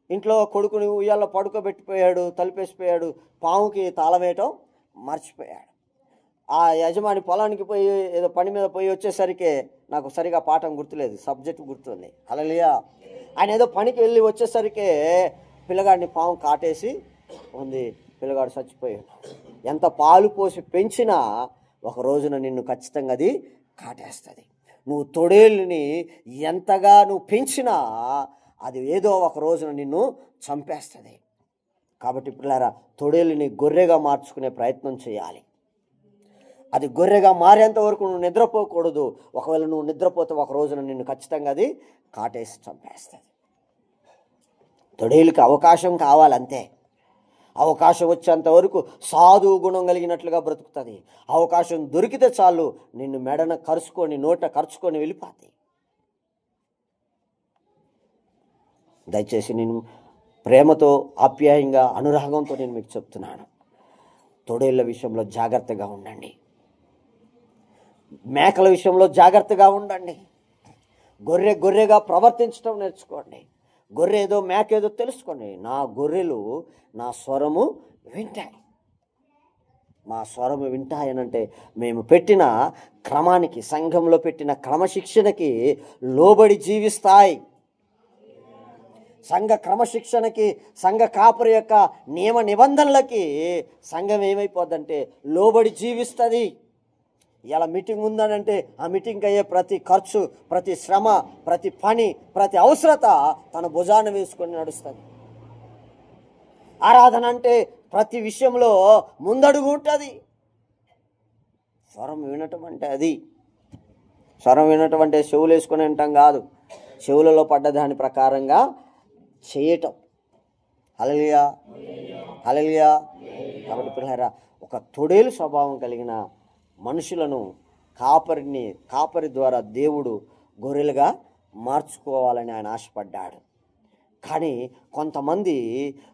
ఇంట్లో కొడుకుని ఉయ్యాల్లో పడుకోబెట్టిపోయాడు, తలుపేసిపోయాడు. పాముకి తాళం వేయటం మర్చిపోయాడు. ఆ యజమాని పొలానికి పోయి ఏదో పని మీద పోయి వచ్చేసరికి, నాకు సరిగా పాఠం గుర్తులేదు, సబ్జెక్ట్ గుర్తుంది, హల్లెలూయా, ఆయన ఏదో పనికి వెళ్ళి వచ్చేసరికి పిల్లగాడిని పాము కాటేసి ఉంది, పిల్లగాడు చచ్చిపోయాడు. ఎంత పాలు పోసి పెంచినా ఒక రోజున నిన్ను ఖచ్చితంగా అది కాటేస్తుంది. నువ్వు తొడేళ్ళని ఎంతగా నువ్వు పెంచినా అది ఏదో ఒక రోజున నిన్ను చంపేస్తుంది. కాబట్టి పిల్లారా, తొడేలుని గొర్రెగా మార్చుకునే ప్రయత్నం చేయాలి. అది గొర్రెగా మారేంత వరకు నువ్వు నిద్రపోకూడదు. ఒకవేళ నువ్వు నిద్రపోతే ఒక రోజున నిన్ను ఖచ్చితంగా అది కాటేసి చంపేస్తుంది. తొడేలుకి అవకాశం కావాలంతే. అవకాశం వచ్చేంత వరకు సాధు గుణం కలిగినట్లుగా బ్రతుకుతుంది. అవకాశం దొరికితే చాలు నిన్ను మెడన కరుచుకొని నోట కరుచుకొని వెళ్ళిపోతాయి. దయచేసి నేను ప్రేమతో, ఆప్యాయంగా, అనురాగంతో నేను మీకు చెప్తున్నాను, తొడేళ్ల విషయంలో జాగ్రత్తగా ఉండండి. మేకల విషయంలో జాగ్రత్తగా ఉండండి. గొర్రెగా ప్రవర్తించడం నేర్చుకోండి. గొర్రె ఏదో మేక ఏదో తెలుసుకోండి. నా గొర్రెలు నా స్వరము వింటాయి. మా స్వరము వింటాయనంటే మేము పెట్టిన క్రమానికి, సంఘంలో పెట్టిన క్రమశిక్షణకి లోబడి జీవిస్తాయి. సంఘ క్రమశిక్షణకి, సంఘ కాపరి యొక్క నియమ నిబంధనలకి సంఘం ఏమైపోద్దంటే లోబడి జీవిస్తుంది. ఇలా మీటింగ్ ఉందనంటే ఆ మీటింగ్కి అయ్యే ప్రతి ఖర్చు, ప్రతి శ్రమ, ప్రతి పని, ప్రతి అవసరత తన భుజాన వేసుకొని నడుస్తుంది. ఆరాధన అంటే ప్రతి విషయంలో ముందడుగు ఉంటుంది. స్వరం వినటం అంటే అది. స్వరం వినటం అంటే చెవులు వేసుకొని వినటం కాదు, చెవులలో పడ్డ దాని ప్రకారంగా చేయటం. హల్లెలూయా, హల్లెలూయా. కాబట్టి పిల్లరా, ఒక తొడేలు స్వభావం కలిగిన మనుషులను కాపరి ద్వారా దేవుడు గొర్రెలుగా మార్చుకోవాలని ఆయన ఆశపడ్డాడు. కానీ కొంతమంది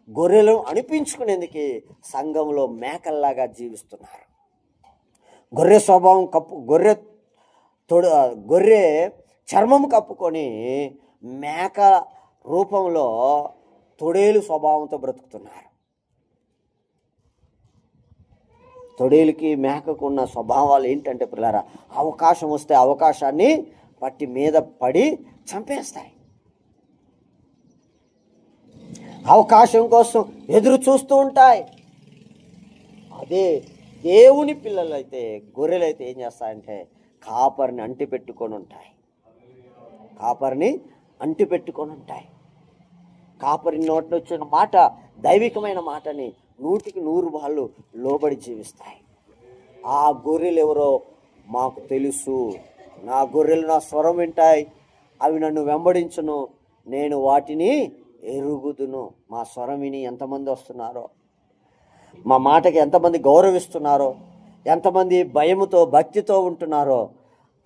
గొర్రెలను అనిపించుకునేందుకు సంఘంలో మేకల్లాగా జీవిస్తున్నారు. గొర్రె స్వభావం గొర్రె చర్మం కప్పుకొని మేక రూపంలో తొడేలు స్వభావంతో బ్రతుకుతున్నారు. తొడేలుకి మేకకు ఉన్న స్వభావాలు ఏంటంటే పిల్లరా, అవకాశం వస్తే అవకాశాన్ని పట్టి మీద పడి చంపేస్తాయి. అవకాశం కోసం ఎదురు చూస్తూ ఉంటాయి. అదే దేవుని పిల్లలైతే, గొర్రెలైతే ఏం చేస్తాయంటే కాపరిని అంటి పెట్టుకొని ఉంటాయి. కాపరిని అంటి పెట్టుకొని ఉంటాయి. కాపరి నోట్లో వచ్చిన మాట దైవికమైన మాటని 100% లోబడి జీవిస్తాయి. ఆ గొర్రెలు ఎవరో మాకు తెలుసు. నా గొర్రెలు నా స్వరం వింటాయి, అవి నన్ను వెంబడించును, నేను వాటిని ఎరుగుదును. మా స్వరం విని ఎంతమంది వస్తున్నారో, మా మాటకి ఎంతమంది గౌరవిస్తున్నారో, ఎంతమంది భయముతో భక్తితో ఉంటున్నారో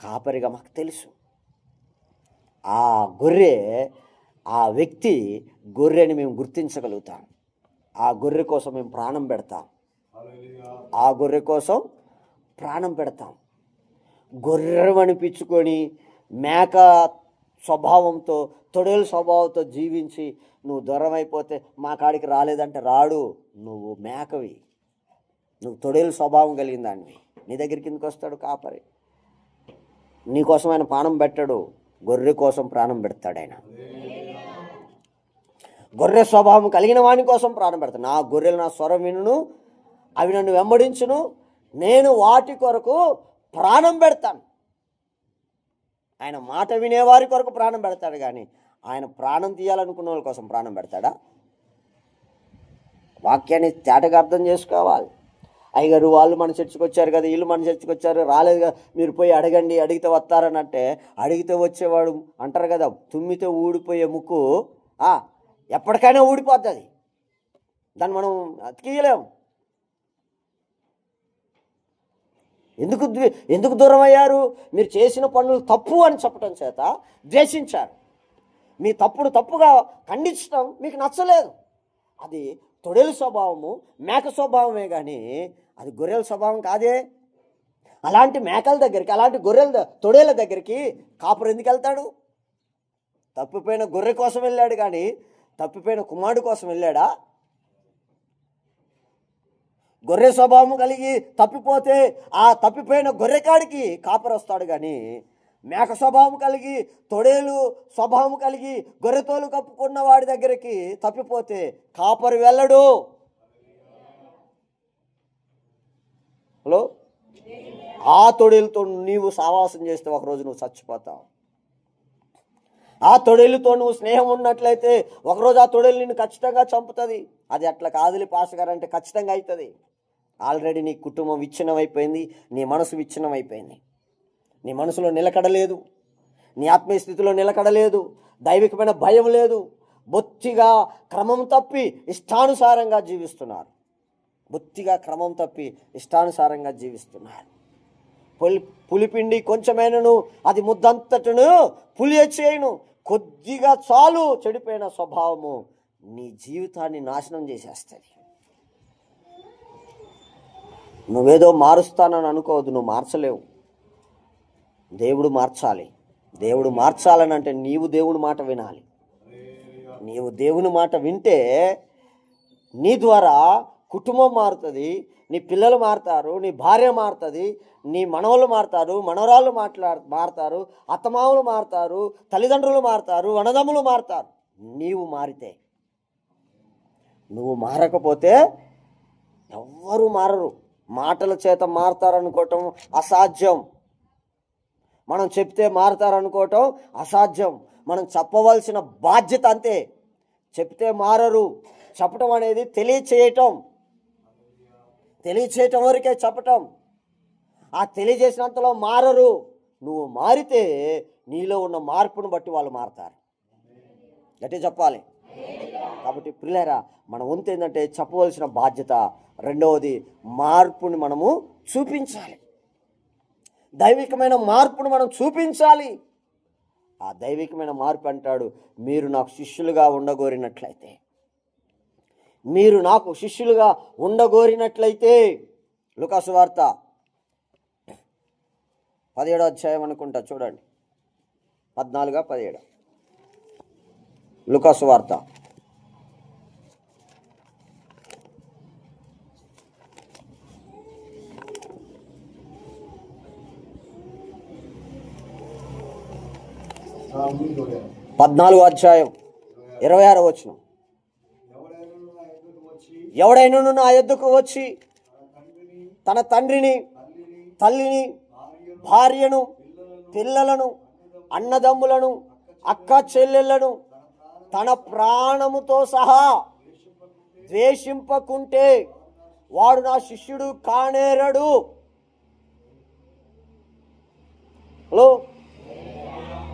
కాపరిగా మాకు తెలుసు. ఆ గొర్రె, ఆ వ్యక్తి గొర్రెని మేము గుర్తించగలుగుతాం. ఆ గొర్రె కోసం మేము ప్రాణం పెడతాం. ఆ గొర్రె కోసం ప్రాణం పెడతాం. గొర్రె అనిపించుకొని మేక స్వభావంతో, తొడేలు స్వభావంతో జీవించి నువ్వు దూరం అయిపోతే మా కాడికి రాలేదంటే రాడు. నువ్వు మేకవి, నువ్వు తొడేలు స్వభావం కలిగిన దానివి. నీ దగ్గరికి ఎందుకు వస్తాడు కాపరి? నీకోసం ఆయన ప్రాణం పెట్టాడు, గొర్రె కోసం ప్రాణం పెడతాడు ఆయన. గొర్రె స్వభావం కలిగిన వాని కోసం ప్రాణం పెడతాడు. నా గొర్రెలు నా స్వరం వినును, అవి నన్ను వెంబడించును, నేను వాటి కొరకు ప్రాణం పెడతాను. ఆయన మాట వినేవారి కొరకు ప్రాణం పెడతాడు, కానీ ఆయన ప్రాణం తీయాలనుకున్న వాళ్ళ కోసం ప్రాణం పెడతాడా? వాక్యాన్ని తేటగా అర్థం చేసుకోవాలి. అయ్యగారు వాళ్ళు మన చర్చికి వచ్చారు కదా, వీళ్ళు మన చర్చికి వచ్చారు, రాలేదు కదా, మీరు పోయి అడగండి, అడిగితే వస్తారని అంటే, అడిగితే వచ్చేవాడు అంటారు కదా, తుమ్మితే ఊడిపోయే ముక్కు ఎప్పటికైనా ఊడిపోతుంది. దాన్ని మనం అతికియలేము. ఎందుకు దూరం అయ్యారు? మీరు చేసిన పనులు తప్పు అని చెప్పడం చేత ద్వేషించారు. మీ తప్పుగా ఖండించడం మీకు నచ్చలేదు. అది తొడేలు స్వభావము, మేక స్వభావమే, కానీ అది గొర్రెల స్వభావం కాదే. అలాంటి మేకల దగ్గరికి, అలాంటి తొడేల దగ్గరికి కాపురు ఎందుకు వెళ్తాడు? తప్పిపోయిన గొర్రె కోసం వెళ్ళాడు, కానీ తప్పిపోయిన కుమారుడు కోసం వెళ్ళాడా? గొర్రె స్వభావం కలిగి తప్పిపోతే ఆ తప్పిపోయిన గొర్రెకాడికి కాపరి వస్తాడు, కానీ మేక స్వభావం కలిగి, తొడేలు స్వభావం కలిగి, గొర్రెతోలు కప్పుకున్న వాడి దగ్గరికి తప్పిపోతే కాపరి వెళ్ళడు. హలో, ఆ తొడేలతో నీవు సావాసం చేస్తే ఒకరోజు నువ్వు చచ్చిపోతావు. ఆ తొడేలుతో నువ్వు స్నేహం ఉన్నట్లయితే ఒకరోజు ఆ తొడేలు నిన్ను ఖచ్చితంగా చంపుతుంది. అది అట్లా కాదులే పాస్టర్ గారు అంటే ఖచ్చితంగా అవుతుంది. ఆల్రెడీ నీ కుటుంబం విచ్ఛిన్నం అయిపోయింది, నీ మనసు విచ్ఛిన్నం అయిపోయింది, నీ మనసులో నిలకడలేదు, నీ ఆత్మీయ స్థితిలో నిలకడలేదు, దైవికమైన భయం లేదు. బొత్తిగా క్రమం తప్పి ఇష్టానుసారంగా జీవిస్తున్నారు. బొత్తిగా క్రమం తప్పి ఇష్టానుసారంగా జీవిస్తున్నారు. పులిపిండి కొంచెమైనను అది ముద్దంతటను పులియ చేయను. కొద్దిగా చాలు చెడిపోయిన స్వభావము నీ జీవితాన్ని నాశనం చేసేస్తుంది. నువ్వేదో మారుస్తానని అనుకోవద్దు, నువ్వు మార్చలేవు. దేవుడు మార్చాలి. దేవుడు మార్చాలని అంటే నీవు దేవుని మాట వినాలి. నీవు దేవుని మాట వింటే నీ ద్వారా కుటుంబం మారుతుంది, నీ పిల్లలు మారుతారు, నీ భార్య మారుతుంది, నీ మనవలు మారుతారు, మనవరాళ్ళు మారుతారు, అత్తమామలు మారుతారు, తల్లిదండ్రులు మారుతారు, అన్నదమ్ములు మారుతారు. నీవు మారితే. నువ్వు మారకపోతే ఎవ్వరూ మారరు. మాటల చేత మారుతారనుకోవటం అసాధ్యం. మనం చెప్తే మారుతారనుకోవటం అసాధ్యం. మనం చెప్పవలసిన బాధ్యత అంతే. చెప్తే మారరు. చెప్పటం అనేది తెలియచేయటం వరకే చెప్పటం. ఆ తెలియజేసినంతలో మారరు. నువ్వు మారితే నీలో ఉన్న మార్పును బట్టి వాళ్ళు మారుతారు. గట్టిగా చెప్పాలి. కాబట్టి ప్రియులారా, మన వంతు ఏంటంటే చెప్పవలసిన బాధ్యత. రెండవది, మార్పుని మనము చూపించాలి. దైవికమైన మార్పును మనం చూపించాలి. ఆ దైవికమైన మార్పు అంటాడు, మీరు నాకు శిష్యులుగా ఉండగోరినట్లయితే, మీరు నాకు శిష్యులుగా ఉండగోరినట్లయితే. లూకాసు వార్త 17వ అధ్యాయం అనుకుంటా, చూడండి, 14-17. లూకాసు వార్త 14వ అధ్యాయం 26వ వచనం. ఎవడైనా నా యొద్దకు వచ్చి తన తండ్రిని, తల్లిని, భార్యను, పిల్లలను, అన్నదమ్ములను, అక్క చెల్లెళ్లను తన ప్రాణముతో సహా ద్వేషింపకుంటే వాడు నా శిష్యుడు కానేరడు. హలో,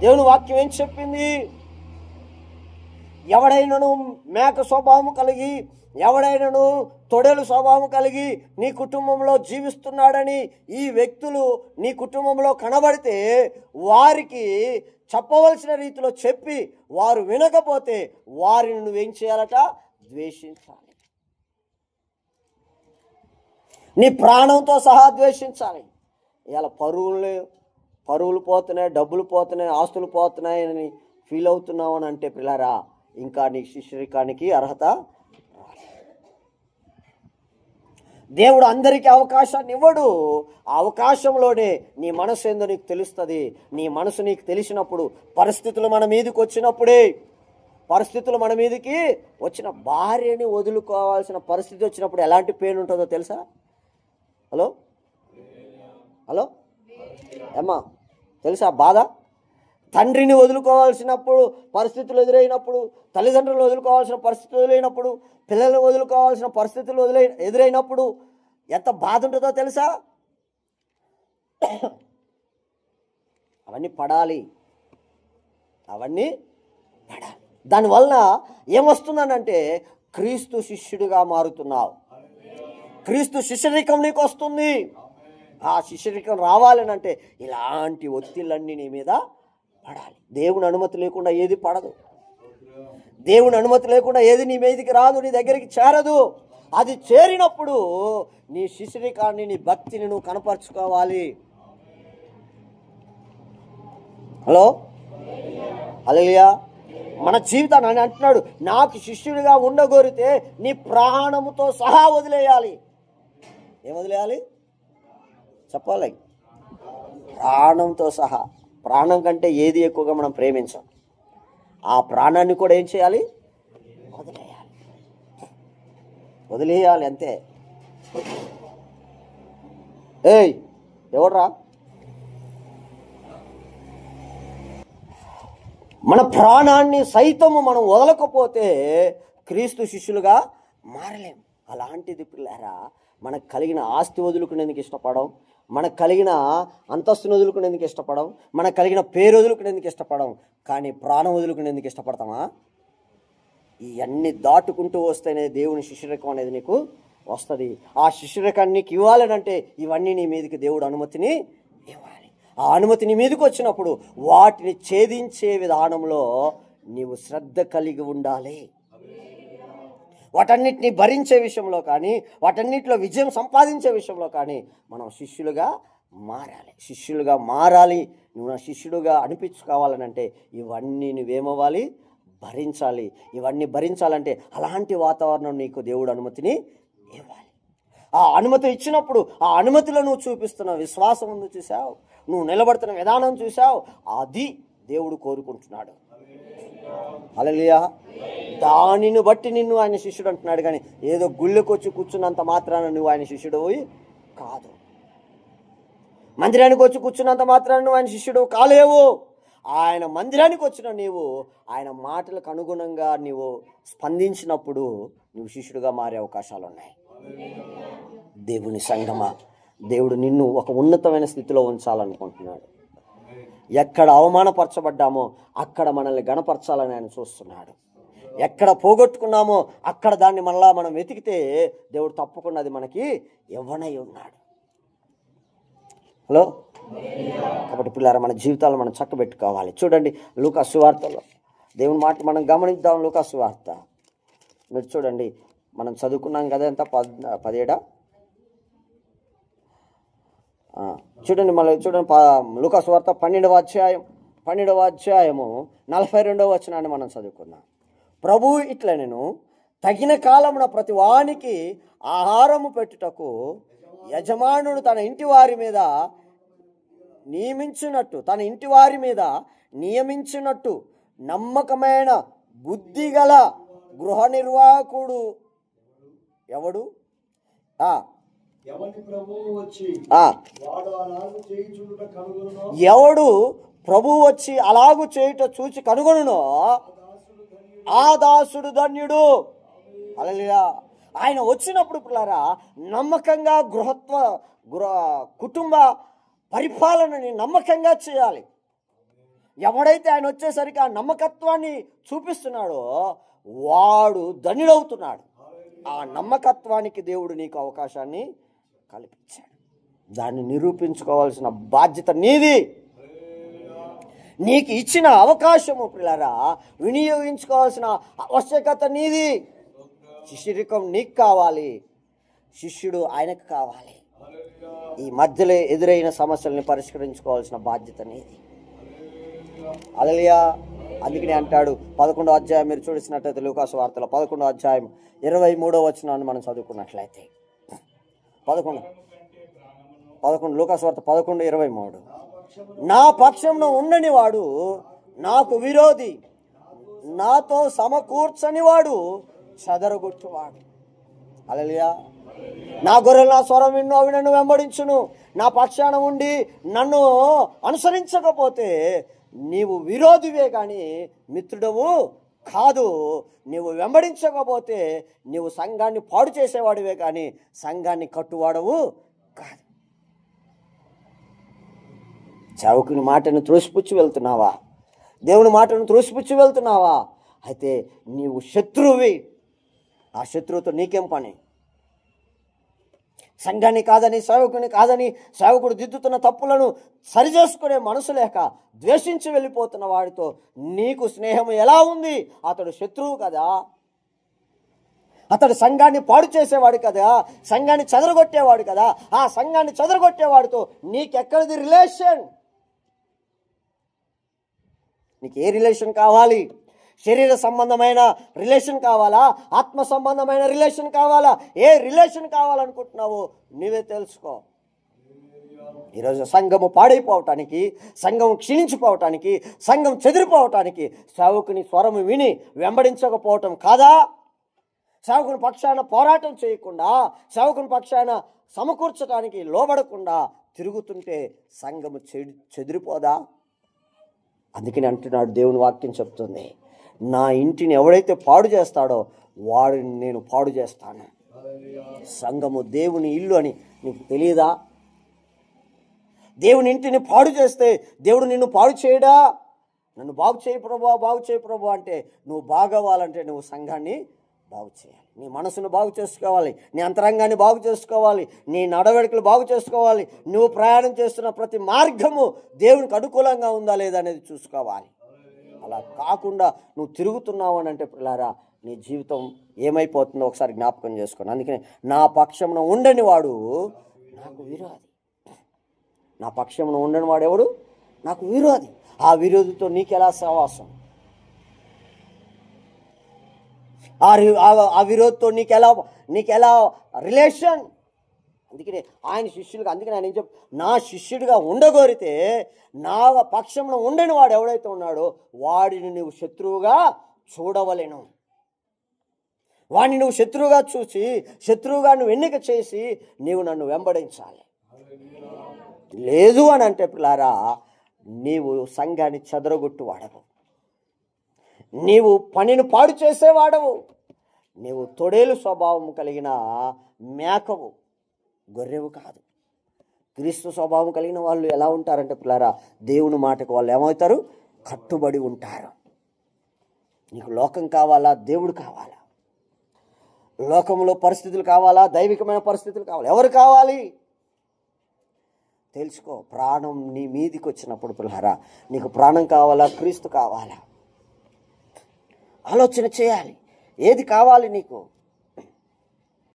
దేవుని వాక్యం ఏం చెప్పింది? ఎవడైనాను మేక స్వభావం కలిగి, ఎవడైనాను తొడేలు స్వభావం కలిగి నీ కుటుంబంలో జీవిస్తున్నాడని ఈ వ్యక్తులు నీ కుటుంబంలో కనబడితే వారికి చెప్పవలసిన రీతిలో చెప్పి వారు వినకపోతే వారిని నువ్వేం చేయాలట? ద్వేషించాలి. నీ ప్రాణంతో సహా ద్వేషించాలి. ఇలా పరువులు పోతున్నాయి, డబ్బులు పోతున్నాయి, ఆస్తులు పోతున్నాయని ఫీల్ అవుతున్నావు అని అంటే పిల్లరా, ఇంకా నీ శిష్యరికానికి అర్హత. దేవుడు అందరికీ అవకాశాన్ని ఇవ్వడు. ఆ అవకాశంలోనే నీ మనసు ఏందో నీకు తెలుస్తుంది. నీ మనసు నీకు తెలిసినప్పుడు, పరిస్థితులు మన మీదకి వచ్చినప్పుడే, పరిస్థితులు మన మీదకి వచ్చిన భార్యని వదులుకోవాల్సిన పరిస్థితి వచ్చినప్పుడు ఎలాంటి పెయిన్ ఉంటుందో తెలుసా? హలో హలో అమ్మా, తెలుసా బాధ? తండ్రిని వదులుకోవాల్సినప్పుడు పరిస్థితులు ఎదురైనప్పుడు, తల్లిదండ్రులు వదులుకోవాల్సిన పరిస్థితులు ఎదురైనప్పుడు, పిల్లలను వదులుకోవాల్సిన పరిస్థితులు ఎదురైనప్పుడు ఎంత బాధ ఉంటుందో తెలుసా? అవన్నీ పడాలి. దానివల్ల ఏమొస్తుందనంటే క్రీస్తు శిష్యుడిగా మారుతున్నావు. క్రీస్తు శిష్యరికం నీకు వస్తుంది. ఆ శిష్యరికం రావాలనంటే ఇలాంటి ఒత్తిళ్ళన్నీ నీ మీద పడాలి. దేవుని అనుమతి లేకుండా ఏది పడదు. దేవుని అనుమతి లేకుండా ఏది నీ మీదకి రాదు, నీ దగ్గరికి చేరదు. అది చేరినప్పుడు నీ శిష్యరికాన్ని, నీ భక్తిని నువ్వు కనపరుచుకోవాలి. హలో హల్లెలూయా. మన జీవితాన్ని ఆయన అంటున్నాడు, నాకు శిష్యుడిగా ఉండగోరితే నీ ప్రాణముతో సహా వదిలేయాలి. ఏం వదిలేయాలి చెప్పాలి? ప్రాణంతో సహా. ప్రాణం కంటే ఏది ఎక్కువగా మనం ప్రేమించాం. ఆ ప్రాణాన్ని కూడా ఏం చేయాలి? వదిలేయాలి అంతే. ఏయ్ ఎవడ్రా? మన ప్రాణాన్ని సైతము మనం వదలకపోతే క్రీస్తు శిష్యులుగా మారలేం. అలాంటిది పిల్లారా, మనకు కలిగిన ఆస్తి వదులుకునేందుకు ఇష్టపడం, మనకు కలిగిన అంతస్తును వదులుకునేందుకు ఇష్టపడం, మనకు కలిగిన పేరు వదులుకునేందుకు ఇష్టపడం, కానీ ప్రాణం వదులుకునేందుకు ఇష్టపడతామా? ఇవన్నీ దాటుకుంటూ వస్తేనే దేవుని శిష్యరకం అనేది నీకు వస్తుంది. ఆ శిష్యరకాన్ని నీకు ఇవ్వాలనంటే ఇవన్నీ నీ మీదకి దేవుడు అనుమతిని ఇవ్వాలి. ఆ అనుమతి నీ మీదకి వచ్చినప్పుడు వాటిని ఛేదించే విధానంలో నీవు శ్రద్ధ కలిగి ఉండాలి. వాటన్నిటిని భరించే విషయంలో కానీ, వాటన్నిటిలో విజయం సంపాదించే విషయంలో కానీ మనం శిష్యులుగా మారాలి. శిష్యులుగా మారాలి. నువ్వు నా శిష్యుడుగా అనిపించుకోవాలనంటే ఇవన్నీ నువ్వేమవ్వాలి? భరించాలి. ఇవన్నీ భరించాలంటే అలాంటి వాతావరణం నీకు దేవుడు అనుమతిని ఇవ్వాలి. ఆ అనుమతి ఇచ్చినప్పుడు ఆ అనుమతిలో నువ్వు చూపిస్తున్న విశ్వాసం ఉంది చూసావు, నువ్వు నిలబడుతున్న విధానం చూసావు, అది దేవుడు కోరుకుంటున్నాడు. హల్లెలూయా. దానిని బట్టి నిన్ను ఆయన శిష్యుడు అంటున్నాడు, కానీ ఏదో గుళ్ళకొచ్చి కూర్చున్నంత మాత్రాన నువ్వు ఆయన శిష్యుడు కాదు. మందిరానికి వచ్చి కూర్చున్నంత మాత్రాన నువ్వు ఆయన శిష్యుడు కాలేవు. ఆయన మందిరానికి వచ్చిన నీవు ఆయన మాటలకు అనుగుణంగా నీవు స్పందించినప్పుడు నువ్వు శిష్యుడిగా మారే అవకాశాలు ఉన్నాయి. దేవుని సంగమా, దేవుడు నిన్ను ఒక ఉన్నతమైన స్థితిలో ఉంచాలనుకుంటున్నాడు. ఎక్కడ అవమానపరచబడ్డామో అక్కడ మనల్ని గణపరచాలని ఆయన చూస్తున్నాడు. ఎక్కడ పోగొట్టుకున్నామో అక్కడ దాన్ని మళ్ళా మనం వెతికితే దేవుడు తప్పకుండా అది మనకి ఇవ్వనై ఉన్నాడు. హలో. కాబట్టి పిల్లారా, మన జీవితాలు మనం చక్కబెట్టుకోవాలి. చూడండి లూకా సువార్తలో దేవుని మాట మనం గమనిద్దాం. లూకా సువార్త మీరు చూడండి, మనం చదువుకున్నాం కదా, ఎంత 17 చూడండి. మళ్ళీ చూడండి, లూకా సువార్త 12వ అధ్యాయము 42వ వచనాన్ని మనం చదువుకున్నాం. ప్రభువు ఇట్లా, నేను తగిన కాలమున ప్రతి వానికి ఆహారము పెట్టుటకు యజమానుడు తన ఇంటి వారి మీద నియమించినట్టు నమ్మకమైన బుద్ధిగల గృహ నిర్వాహకుడు ఎవడు? ఎవడు ప్రభువు వచ్చి అలాగు చేయుట చూచి కనుగొనునో ఆ దాసుడు ధన్యుడు. హల్లెలూయా. ఆయన వచ్చినప్పుడు పిల్లారా, నమ్మకంగా కుటుంబ పరిపాలనని నమ్మకంగా చేయాలి. ఎవడైతే ఆయన వచ్చేసరికి ఆ నమ్మకత్వాన్ని చూపిస్తున్నాడో వాడు ధన్యుడవుతున్నాడు. ఆ నమ్మకత్వానికి దేవుడు నీకు అవకాశాన్ని కల్పించాడు. దాన్ని నిరూపించుకోవాల్సిన బాధ్యత నీది. నీకు ఇచ్చిన అవకాశము పిల్లరా వినియోగించుకోవాల్సిన ఆవశ్యకత నీది. శిష్యరికం నీకు కావాలి, శిష్యుడు ఆయనకు కావాలి. ఈ మధ్యలో ఎదురైన సమస్యల్ని పరిష్కరించుకోవాల్సిన బాధ్యత నీది. హల్లెలూయా. అందుకనే అంటాడు 11వ అధ్యాయం మీరు చూసినట్లయితే లూకా సువార్తలో 11వ అధ్యాయం 23వ వచనాన్ని మనం చదువుకున్నట్లయితే 11 లూకా సువార్త 11:23 నా పక్షంలో ఉండని వాడు నాకు విరోధి, నాతో సమకూర్చని వాడు చెదరగొట్టువాడు. హల్లెలూయా. నా గొర్రెలు నా స్వరం విన్ను, అవి నన్ను వెంబడించును. నా పక్షాన ఉండి నన్ను అనుసరించకపోతే నీవు విరోధివే కానీ మిత్రుడవు కాదు. నీవు వెంబడించకపోతే నీవు సంఘాన్ని పాడు చేసేవాడివే కానీ సంఘాన్ని కట్టువాడవు కాదు. చావుకుని మాటను త్రోసిపుచ్చి వెళ్తున్నావా? దేవుని మాటను త్రోసిపుచ్చి వెళ్తున్నావా? అయితే నీవు శత్రువి. ఆ శత్రువుతో నీకేం పని? సంఘాన్ని కాదని, సేవకుని కాదని, సేవకుడు దిద్దుతున్న తప్పులను సరిచేసుకునే మనసు లేక ద్వేషించి వెళ్ళిపోతున్న వాడితో నీకు స్నేహం ఎలా ఉంది? అతడు శత్రువు కదా. అతడు సంఘాన్ని పాడు చేసేవాడు కదా, సంఘాన్ని చెదరగొట్టేవాడు కదా. ఆ సంఘాన్ని చెదరగొట్టేవాడితో నీకెక్కడిది రిలేషన్? నీకు ఏ రిలేషన్ కావాలి? శరీర సంబంధమైన రిలేషన్ కావాలా? ఆత్మ సంబంధమైన రిలేషన్ కావాలా? ఏ రిలేషన్ కావాలనుకుంటున్నావో నీవే తెలుసుకో. ఈరోజు సంఘము పాడైపోవటానికి, సంఘం క్షీణించిపోవటానికి, సంఘం చెదిరిపోవటానికి సేవకుని స్వరం విని వెంబడించకపోవటం కాదా? సేవకుని పక్షాన పోరాటం చేయకుండా, సేవకుని పక్షాన సమకూర్చడానికి లోబడకుండా తిరుగుతుంటే సంఘము చెదిరిపోదా? అందుకని అంటున్నాడు, దేవుని వాక్యం చెప్తుంది, నా ఇంటిని ఎవడైతే పాడు చేస్తాడో వాడిని నేను పాడు చేస్తాను. సంఘము దేవుని ఇల్లు అని నీకు తెలియదా? దేవుని ఇంటిని పాడు చేస్తే దేవుడు నిన్ను పాడు చేయడా? నన్ను బాగు చేయి ప్రభువా, బాగు చేయి ప్రభువా అంటే, నువ్వు బాగవ్వాలంటే నువ్వు సంఘాన్ని బాగు చేయాలి. నీ మనసును బాగు చేసుకోవాలి, నీ అంతరంగాన్ని బాగు చేసుకోవాలి, నీ నడవడికలు బాగు చేసుకోవాలి. నువ్వు ప్రయాణం చేస్తున్న ప్రతి మార్గము దేవునికి అనుకూలంగా ఉందా లేదా అనేది చూసుకోవాలి. అలా కాకుండా నువ్వు తిరుగుతున్నావు అని అంటే పిల్లారా, నీ జీవితం ఏమైపోతుందో ఒకసారి జ్ఞాపకం చేసుకోండి. అందుకని నా పక్షమున ఉండని వాడు నాకు విరోధి. నా పక్షమున ఉండని వాడు ఎవడు? నాకు విరోధి. ఆ విరోధితో నీకెలా సహవాసం? ఆ విరోధితో నీకెలా రిలేషన్? అందుకనే ఆయన శిష్యులుగా, అందుకని ఆయన ఏం చెప్పు, నా శిష్యుడిగా ఉండగోరితే నా పక్షంలో ఉండని వాడు ఎవడైతే ఉన్నాడో వాడిని నువ్వు శత్రువుగా చూడవలేను. వాడిని నువ్వు శత్రువుగా చూసి, శత్రువుగా నువ్వు ఎన్నిక చేసి నీవు నన్ను వెంబడించాలి. లేదు అని అంటే పిల్లారా, నీవు సంఘాన్ని చెదరగొట్టు వాడవు, నీవు పనిని పాడు చేసేవాడవు, నీవు తొడేలు స్వభావం కలిగిన మేకవు, గొర్రెవు కాదు. క్రీస్తు స్వభావం కలిగిన వాళ్ళు ఎలా ఉంటారంటే పిల్లారా, దేవుని మాటకు వాళ్ళు ఏమవుతారు? కట్టుబడి ఉంటారు. నీకు లోకం కావాలా? దేవుడు కావాలా? లోకంలో పరిస్థితులు కావాలా? దైవికమైన పరిస్థితులు కావాలా? ఎవరు కావాలి? తెలుసుకో. ప్రాణం నీ మీదికి వచ్చినప్పుడు పిల్లారా, నీకు ప్రాణం కావాలా? క్రీస్తు కావాలా? ఆలోచన చేయాలి. ఏది కావాలి నీకు?